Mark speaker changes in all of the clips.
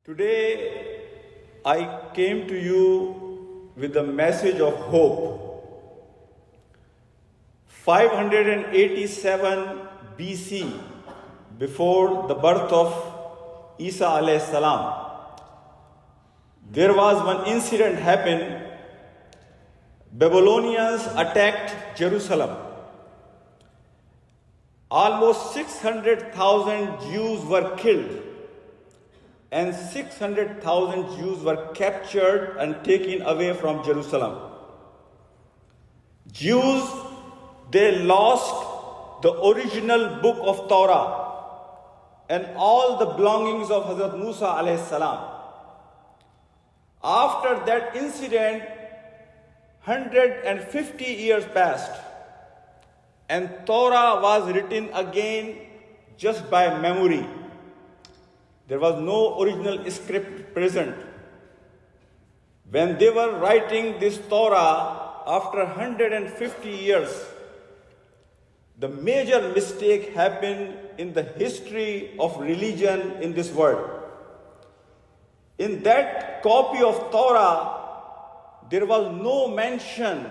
Speaker 1: Today, I came to you with the message of hope. 587 BC, before the birth of Isa alayhi salam, there was one incident happened. Babylonians attacked Jerusalem. Almost 600,000 Jews were killed, and 600,000 Jews were captured and taken away from Jerusalem. Jews, they lost the original book of Torah and all the belongings of Hazrat Musa alayhi salam. After that incident, 150 years passed, and Torah was written again just by memory. There was no original script present. When they were writing this Torah after 150 years, the major mistake happened in the history of religion in this world. In that copy of Torah, there was no mention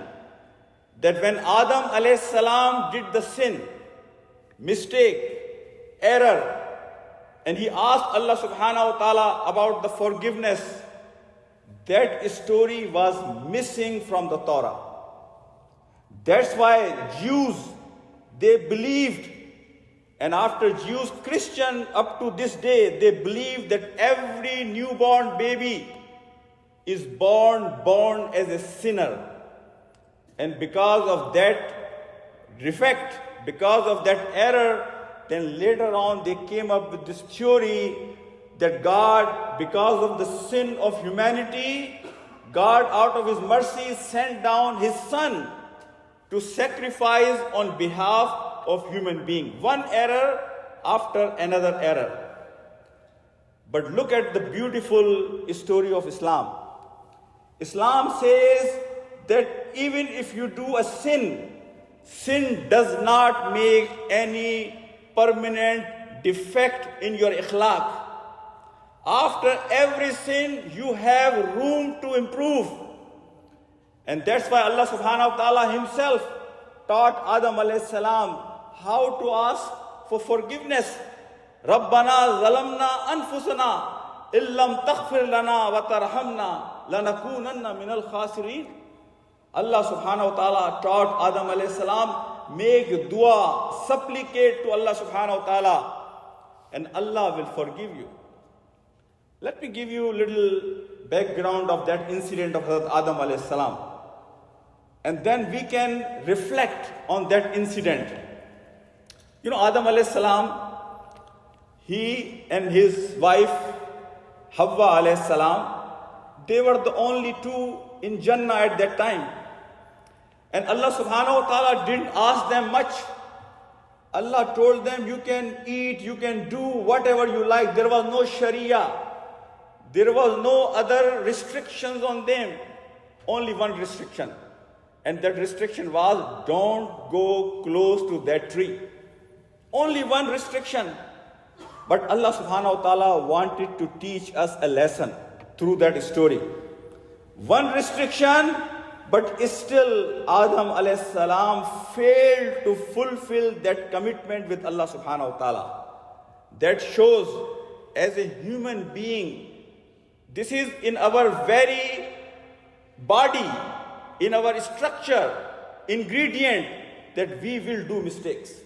Speaker 1: that when Adam alayhi salam did the sin, mistake, error, and he asked Allah subhanahu wa ta'ala about the forgiveness, that story was missing from the Torah. That's why Jews, they believed, and after Jews, Christian up to this day, they believe that every newborn baby is born as a sinner. And because of that defect, because of that error, then later on they came up with this theory that God, because of the sin of humanity, God out of His mercy sent down His Son to sacrifice on behalf of human beings. One error after another error. But look at the beautiful story of Islam. Islam says that even if you do a sin, sin does not make any permanent defect in your ikhlaq. After every sin, you have room to improve. And that's why Allah subhanahu wa ta'ala Himself taught Adam alayhi salam how to ask for forgiveness. Rabbana zalamna anfusana illam taghfir lana wa tarhamna lanakunanna minal khasirin. Allah subhanahu wa ta'ala taught Adam alayhi salam, make dua, supplicate to Allah subhanahu wa ta'ala, and Allah will forgive you. Let me give you a little background of that incident of Hazrat Adam alayhi salam. And then we can reflect on that incident. You know, Adam alayhi salam, he and his wife, Hawwa alayhi salam, they were the only two in Jannah at that time. And Allah subhanahu wa ta'ala didn't ask them much. Allah told them, you can eat, you can do whatever you like. There was no Sharia. There was no other restrictions on them. Only one restriction. And that restriction was, don't go close to that tree. Only one restriction. But Allah subhanahu wa ta'ala wanted to teach us a lesson through that story. One restriction, but still Adam alayhi salam failed to fulfill that commitment with Allah subhanahu wa ta'ala. That shows, as a human being, this is in our very body, in our structure, ingredient, that we will do mistakes.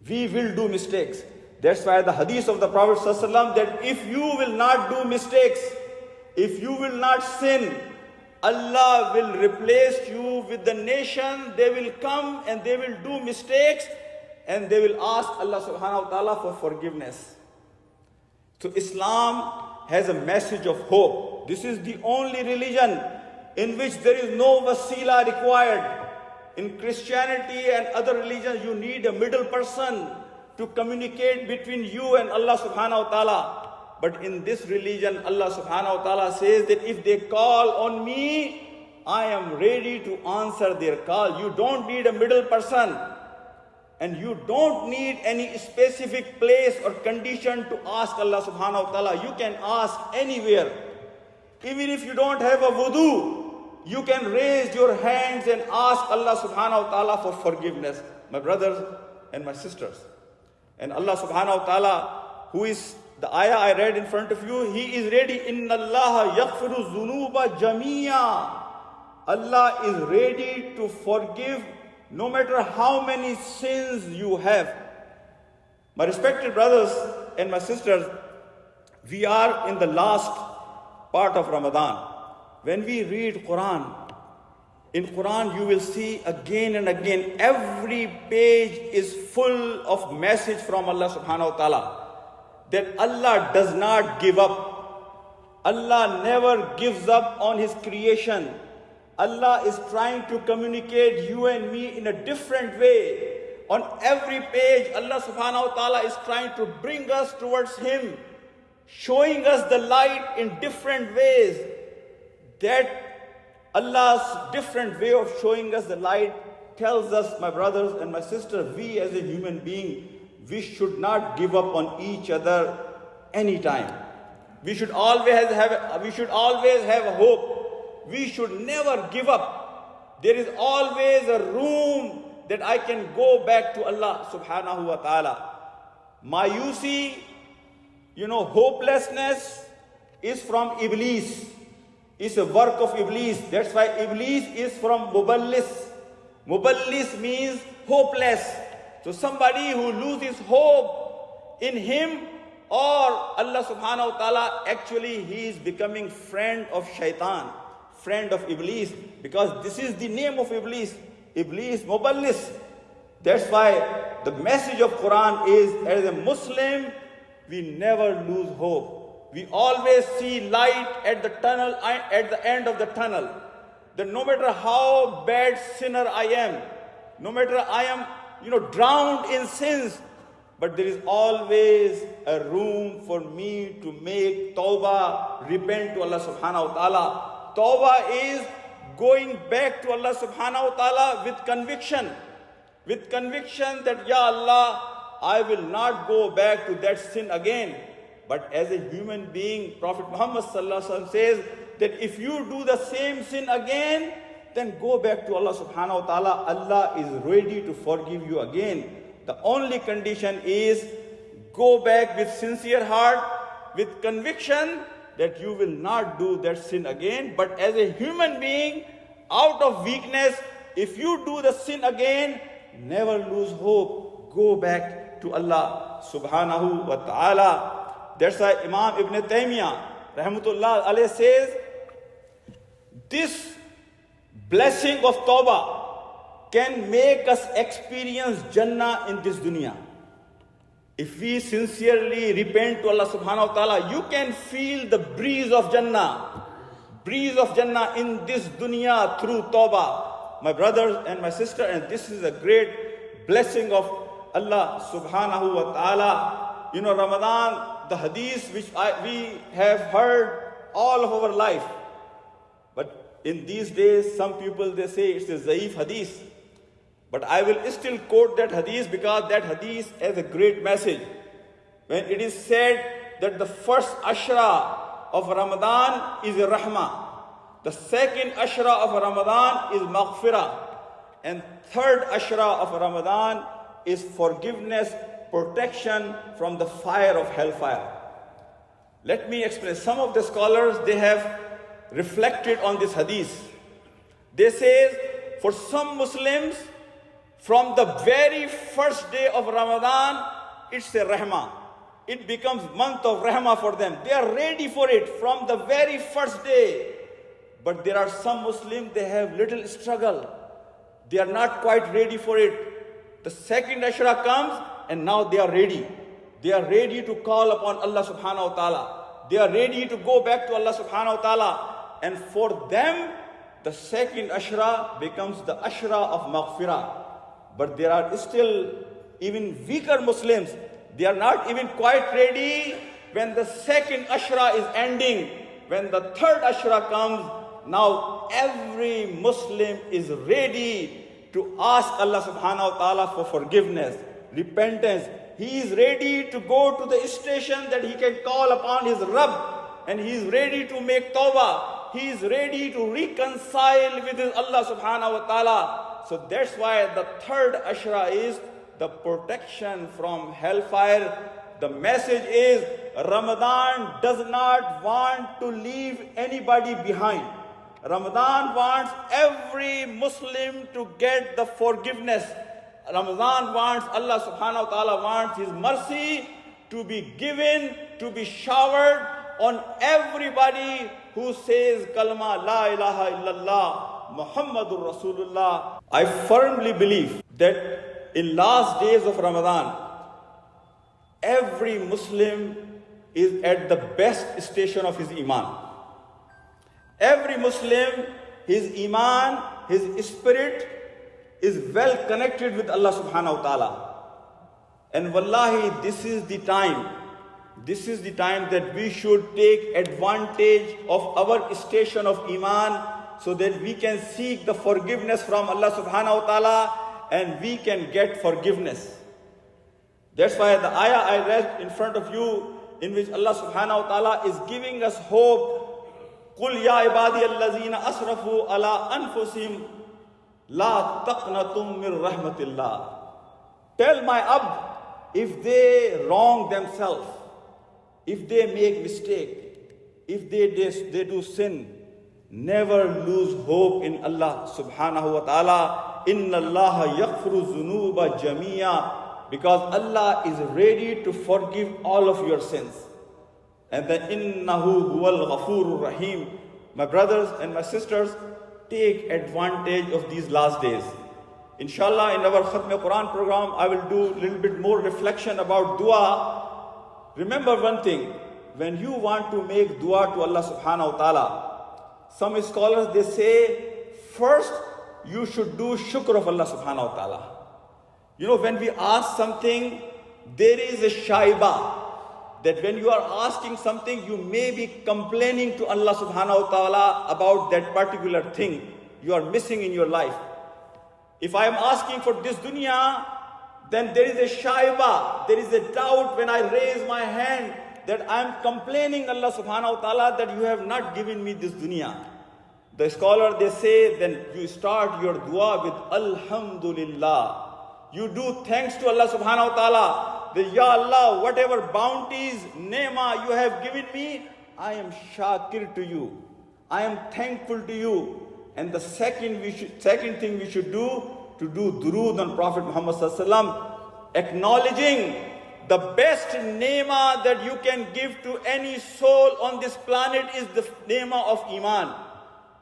Speaker 1: We will do mistakes. That's why the hadith of the Prophet ﷺ, that if you will not do mistakes, if you will not sin, Allah will replace you with the nation. They will come and they will do mistakes and they will ask Allah subhanahu wa ta'ala for forgiveness. So Islam has a message of hope. This is the only religion in which there is no wasila required. In Christianity and other religions, you need a middle person to communicate between you and Allah subhanahu wa ta'ala. But in this religion, Allah subhanahu wa ta'ala says that if they call on me, I am ready to answer their call. You don't need a middle person. And you don't need any specific place or condition to ask Allah subhanahu wa ta'ala. You can ask anywhere. Even if you don't have a wudu, you can raise your hands and ask Allah subhanahu wa ta'ala for forgiveness. My brothers and my sisters. And Allah subhanahu wa ta'ala, who is the ayah I read in front of you, He is ready. Inna Allah yaghfiru dhunuba jamia. Allah is ready to forgive no matter how many sins you have. My respected brothers and my sisters, we are in the last part of Ramadan. When we read Quran, in Quran you will see again and again, every page is full of message from Allah subhanahu wa ta'ala. That Allah does not give up. Allah never gives up on His creation. Allah is trying to communicate you and me in a different way. On every page, Allah subhanahu wa ta'ala is trying to bring us towards Him, showing us the light in different ways. That Allah's different way of showing us the light tells us, my brothers and my sisters, we as a human being, we should not give up on each other anytime. We should always have a hope. We should never give up. There is always a room that I can go back to Allah subhanahu wa ta'ala. Mayusi, hopelessness is from Iblis. It's a work of Iblis. That's why Iblis is from Muballis. Muballis means hopeless. So somebody who loses hope in him or Allah subhanahu wa ta'ala, actually he is becoming friend of shaitan, friend of Iblis, because this is the name of Iblis. Iblis, Muballis. That's why the message of Quran is, as a Muslim, we never lose hope. We always see light at the end of the tunnel. That no matter how bad sinner I am, no matter I am, drowned in sins, but there is always a room for me to make Toubah, repent to Allah subhanahu wa ta'ala. Toubah is going back to Allah subhanahu wa ta'ala with conviction that, Ya Allah, I will not go back to that sin again. But as a human being, Prophet Muhammad sallallahu alaihi wasallam says that if you do the same sin again, then go back to Allah subhanahu wa ta'ala. Allah is ready to forgive you again. The only condition is go back with sincere heart, with conviction that you will not do that sin again. But as a human being, out of weakness, if you do the sin again, never lose hope. Go back to Allah subhanahu wa ta'ala. That's why Imam Ibn Taymiyyah, rahmatullah alayh, says, this blessing of Tawbah can make us experience Jannah in this dunya. If we sincerely repent to Allah subhanahu wa ta'ala, you can feel the breeze of Jannah in this dunya through Tawbah. My brothers and my sister, and this is a great blessing of Allah subhanahu wa ta'ala. Ramadan, the hadith which we have heard all of our life. But in these days, some people, they say it's a zaif hadith. But I will still quote that hadith because that hadith has a great message. When it is said that the first ashra of Ramadan is rahmah, the second ashra of Ramadan is maghfirah, and third ashra of Ramadan is forgiveness, protection from the fire of hellfire. Let me explain. Some of the scholars, they have reflected on this hadith. They say, for some Muslims, from the very first day of Ramadan, it's a rahmah. It becomes month of rahmah for them. They are ready for it from the very first day. But there are some Muslims, they have little struggle. They are not quite ready for it. The second ashra comes, and now they are ready. They are ready to call upon Allah subhanahu wa ta'ala. They are ready to go back to Allah subhanahu wa ta'ala. And for them, the second ashra becomes the ashra of maghfirah. But there are still even weaker Muslims. They are not even quite ready when the second ashra is ending. When the third ashra comes, now every Muslim is ready to ask Allah subhanahu wa ta'ala for forgiveness, repentance. He is ready to go to the station that he can call upon his Rabb, and he is ready to make Toubah. He is ready to reconcile with his Allah subhanahu wa ta'ala. So that's why the third ashra is the protection from hellfire. The message is Ramadan does not want to leave anybody behind. Ramadan wants every Muslim to get the forgiveness. Ramadan wants, Allah subhanahu wa ta'ala wants His mercy to be given, to be showered on everybody who says kalma la ilaha illallah Muhammadur Rasulullah. I firmly believe that in last days of Ramadan, every Muslim is at the best station of his iman. Every Muslim, his iman, his spirit is well connected with Allah subhanahu wa ta'ala. And wallahi, this is the time that we should take advantage of our station of iman so that we can seek the forgiveness from Allah subhanahu wa ta'ala and we can get forgiveness. That's why the ayah I read in front of you, in which Allah subhanahu wa ta'ala is giving us hope. قُلْ يَا عِبَادِيَ الَّذِينَ أَسْرَفُوا عَلَىٰ أَنفُسِهِمْ لَا تَقْنَطُوا مِنْ رَحْمَةِ اللَّهِ. Tell my abd, if they wrong themselves, if they make mistake, if they do sin, never lose hope in Allah subhanahu wa ta'ala. Inna Allah yaghfiru dhunuba jamia, because Allah is ready to forgive all of your sins. And then innahu huwal ghafurur rahim. My brothers and my sisters, take advantage of these last days. Inshallah, in our Khatm Quran program, I will do a little bit more reflection about dua. Remember one thing, when you want to make dua to Allah subhanahu wa ta'ala, some scholars, they say, first you should do shukr of Allah subhanahu wa ta'ala. You know, when we ask something, there is a shaiba, that when you are asking something, you may be complaining to Allah subhanahu wa ta'ala about that particular thing you are missing in your life. If I am asking for this dunya, then there is a shaiba, there is a doubt when I raise my hand that I am complaining Allah subhanahu wa ta'ala that you have not given me this dunya. The scholar, they say, then you start your dua with Alhamdulillah. You do thanks to Allah subhanahu wa ta'ala. That, Ya Allah, whatever bounties, neema you have given me, I am shakir to you. I am thankful to you. And the second thing we should do, to do durood on Prophet Muhammad sallallahu alaihi wasallam, acknowledging the best neema that you can give to any soul on this planet is the neema of iman.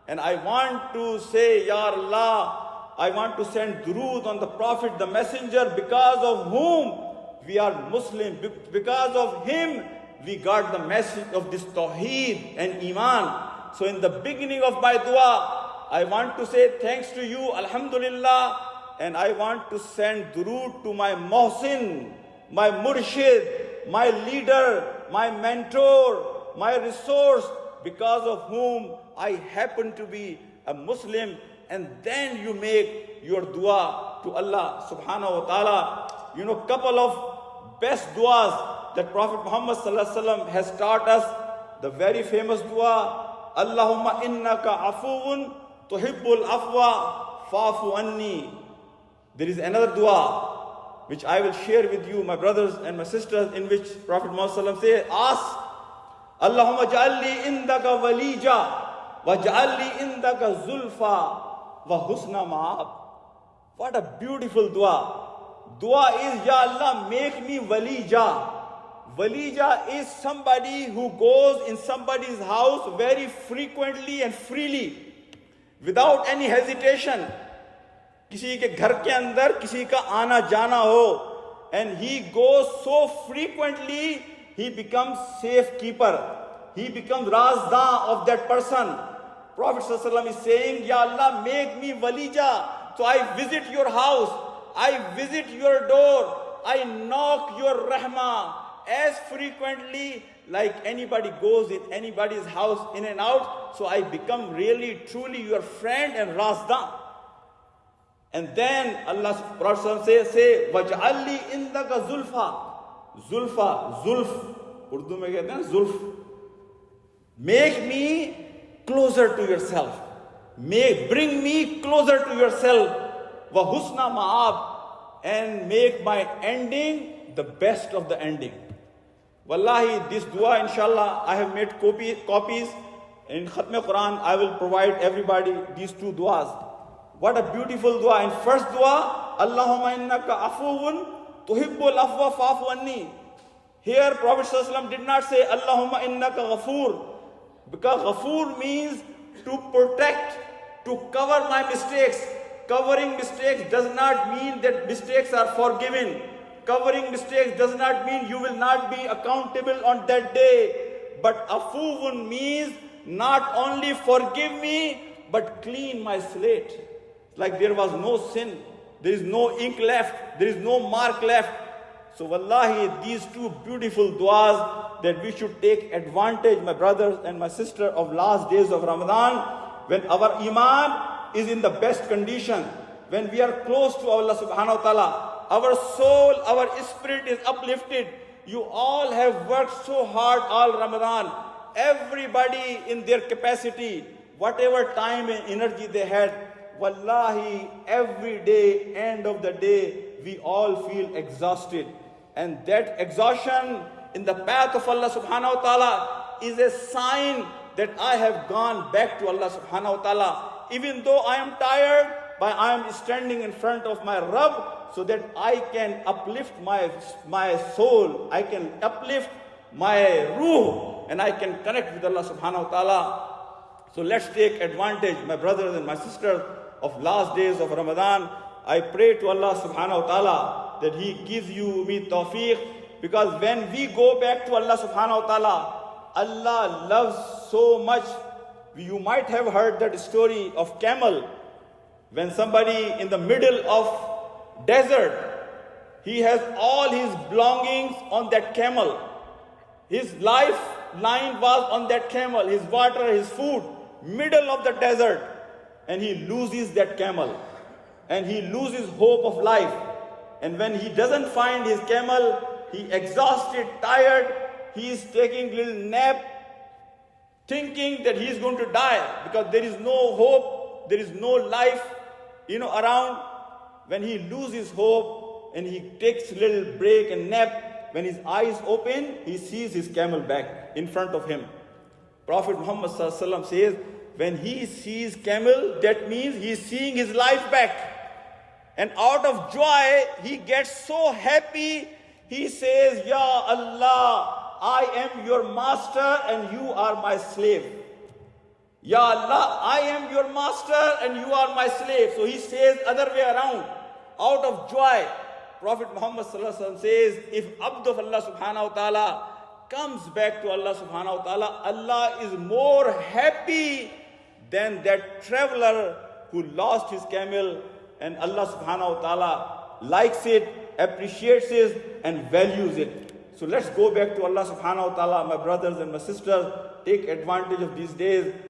Speaker 1: And I want to say, Ya Allah, I want to send durood on the Prophet, the Messenger, because of whom we are Muslim. Because of him, we got the message of this Tawheed and Iman. So in the beginning of my dua, I want to say thanks to you, Alhamdulillah, and I want to send durood to my Mohsin, my Murshid, my leader, my mentor, my resource, because of whom I happen to be a Muslim. And then you make your dua to Allah subhanahu wa ta'ala. You know, couple of best duas that Prophet Muhammad sallallahu alaihi wasallam has taught us. The very famous dua, Allahumma innaka afuun tuhibbul afwa fa'fu anni. There is another dua which I will share with you, my brothers and my sisters, in which Prophet Muhammad sallallahu alaihi wasallam says, ask, Allahumma ja'alli indaka walija wa ja'alli indaka zulfa wa husna ma'ab. What a beautiful dua. Dua is, Ya Allah, make me walija. Walija is somebody who goes in somebody's house very frequently and freely, without any hesitation. किसी के घर के अंदर किसी का आना जाना हो, and he goes so frequently, he becomes safekeeper. He becomes razdan of that person. Prophet ﷺ is saying, Ya Allah, make me walija. So I visit your house, I visit your door, I knock your rahmah as frequently like anybody goes in anybody's house in and out. So I become really, truly your friend and razdan. And then Allah's Prophet say, Waj'alli indaka zulfa. Zulfa, zulf. Urdu mein kehte hain zulf. Make me closer to yourself. Bring me closer to yourself. Wa husna ma'ab. And make my ending the best of the ending. Wallahi, this dua, inshallah, I have made copies. In Khatm Quran, I will provide everybody these two duas. What a beautiful dua. In first dua, Allahumma innaka afuwun tuhibbul afwa fa'fu anni. Here, Prophet ﷺ did not say, Allahumma innaka ghafoor. Because ghafoor means to protect, to cover my mistakes. Covering mistakes does not mean that mistakes are forgiven. Covering mistakes does not mean you will not be accountable on that day. But afuwun means not only forgive me, but clean my slate. Like there was no sin, there is no ink left, there is no mark left. So wallahi, these two beautiful duas that we should take advantage, my brothers and my sister, of last days of Ramadan, when our iman is in the best condition, when we are close to Allah subhanahu wa ta'ala, our soul, our spirit is uplifted. You all have worked so hard all Ramadan. Everybody in their capacity, whatever time and energy they had, wallahi, every day, end of the day, we all feel exhausted. And that exhaustion in the path of Allah subhanahu wa ta'ala is a sign that I have gone back to Allah subhanahu wa ta'ala. Even though I am tired, but I am standing in front of my Rabb so that I can uplift my soul, I can uplift my ruh, and I can connect with Allah subhanahu wa ta'ala. So let's take advantage, my brothers and my sisters, of last days of Ramadan. I pray to Allah subhanahu wa ta'ala that He gives you me tawfiq, because when we go back to Allah subhanahu wa ta'ala, Allah loves so much. You might have heard that story of camel. When somebody in the middle of desert, he has all his belongings on that camel. His lifeline was on that camel, his water, his food, middle of the desert. And he loses that camel. And he loses hope of life. And when he doesn't find his camel, he exhausted, tired, he is taking a little nap, thinking that he is going to die because there is no hope, there is no life, around. When he loses hope and he takes a little break and nap, when his eyes open, he sees his camel back in front of him. Prophet Muhammad ﷺ says, when he sees camel, that means he is seeing his life back. And out of joy, he gets so happy, he says, Ya Allah, I am your master and you are my slave. Ya Allah, I am your master and you are my slave. So he says other way around. Out of joy, Prophet Muhammad ﷺ says, if Abd of Allah subhanahu wa ta'ala comes back to Allah subhanahu wa ta'ala, Allah is more happy than that traveler who lost his camel, and Allah subhanahu wa ta'ala likes it, appreciates it, and values it. So let's go back to Allah subhanahu wa ta'ala, my brothers and my sisters. Take advantage of these days.